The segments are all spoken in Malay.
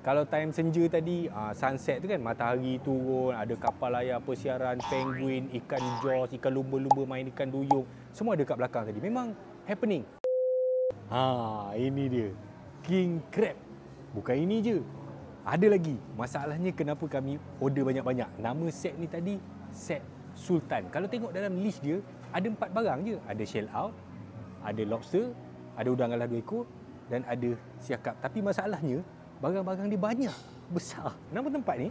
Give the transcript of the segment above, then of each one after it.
Kalau time senja tadi, sunset tu kan, matahari turun, ada kapal layar persiaran, penguin, ikan jaws, ikan lumba-lumba main ikan duyung, semua ada kat belakang tadi. Memang happening. Ini dia. King crab. Bukan ini je. Ada lagi. Masalahnya kenapa kami order banyak-banyak. Nama set ni tadi, set Sultan. Kalau tengok dalam list dia, ada 4 barang je. Ada shell out, ada lobster, ada udang galah 2 ekor dan ada siakap. Tapi masalahnya, barang-barang dia banyak, besar. Nama tempat ni,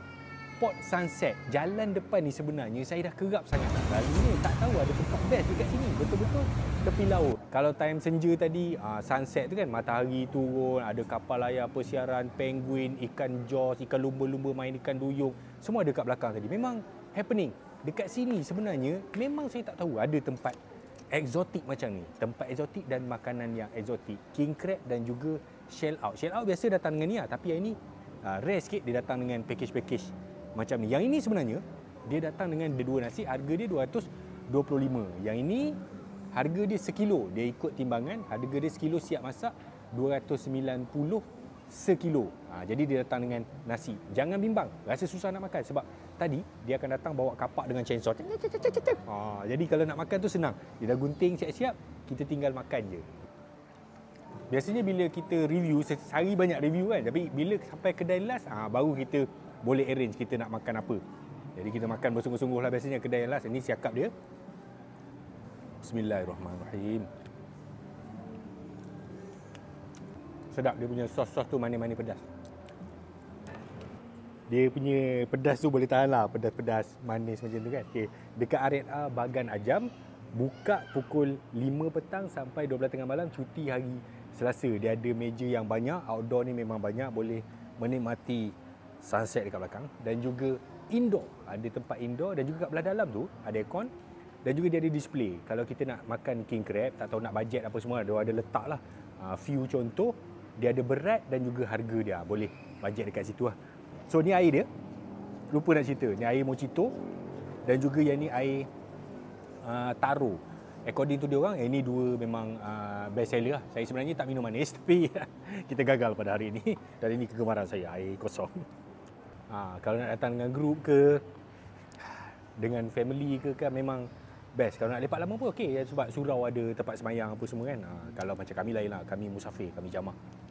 Port Sunset. Jalan depan ni sebenarnya saya dah kerap sangat nak selalunya. Tak tahu ada tempat best dekat sini. Betul-betul tepi laut. Kalau time senja tadi, sunset tu kan, matahari turun, ada kapal layar persiaran, penguin, ikan jaws, ikan lumba-lumba main ikan duyung, semua ada kat belakang tadi. Memang happening. Dekat sini sebenarnya, memang saya tak tahu ada tempat eksotik macam ni. Tempat eksotik dan makanan yang eksotik. King crab dan juga shell out. Shell out biasa datang dengan ni lah. Tapi yang ini rare sikit dia datang dengan package-package macam ni. Yang ini sebenarnya dia datang dengan dua nasi. Harga dia 225. Yang ini harga dia sekilo. Dia ikut timbangan. Harga dia sekilo siap masak 290 sekilo. Jadi dia datang dengan nasi. Jangan bimbang. Rasa susah nak makan sebab tadi dia akan datang bawa kapak dengan chainsaw. Jadi kalau nak makan tu senang. Dia dah gunting siap-siap, kita tinggal makan je. Biasanya bila kita review, sehari banyak review kan. Tapi bila sampai kedai last, baru kita boleh arrange kita nak makan apa. Jadi kita makan bersungguh-sungguh lah biasanya kedai last. Ini siakap dia. Bismillahirrahmanirrahim. Sedap dia punya sos-sos tu manis-manis pedas. Dia punya pedas tu boleh tahan lah. Pedas-pedas manis macam tu kan. Okay. Dekat Ariad A Bagan Ajam, buka pukul 5 petang sampai 12 tengah malam, cuti hari Selasa. Dia ada meja yang banyak. Outdoor ni memang banyak. Boleh menikmati sunset dekat belakang. Dan juga indoor. Ada tempat indoor. Dan juga kat belah dalam tu ada aircon. Dan juga dia ada display. Kalau kita nak makan king crab, tak tahu nak bajet apa semua, dia ada letak lah. Few contoh. Dia ada berat dan juga harga dia. Boleh bajet dekat situ lah. So ni air dia. Lupa nak cerita. Ni air Mojito. Dan juga yang ni air Taro. According to dia orang, ini dua memang best seller lah. Saya sebenarnya tak minum manis. Tapi kita gagal pada hari ini. Dan ini kegemaran saya. Air kosong. Kalau nak datang dengan group ke, dengan family ke kan, memang best. Kalau nak lepak lama pun okey. Sebab surau ada tempat semayang apa semua kan. Kalau macam kami lain lah. Kami musafir. Kami jamaah.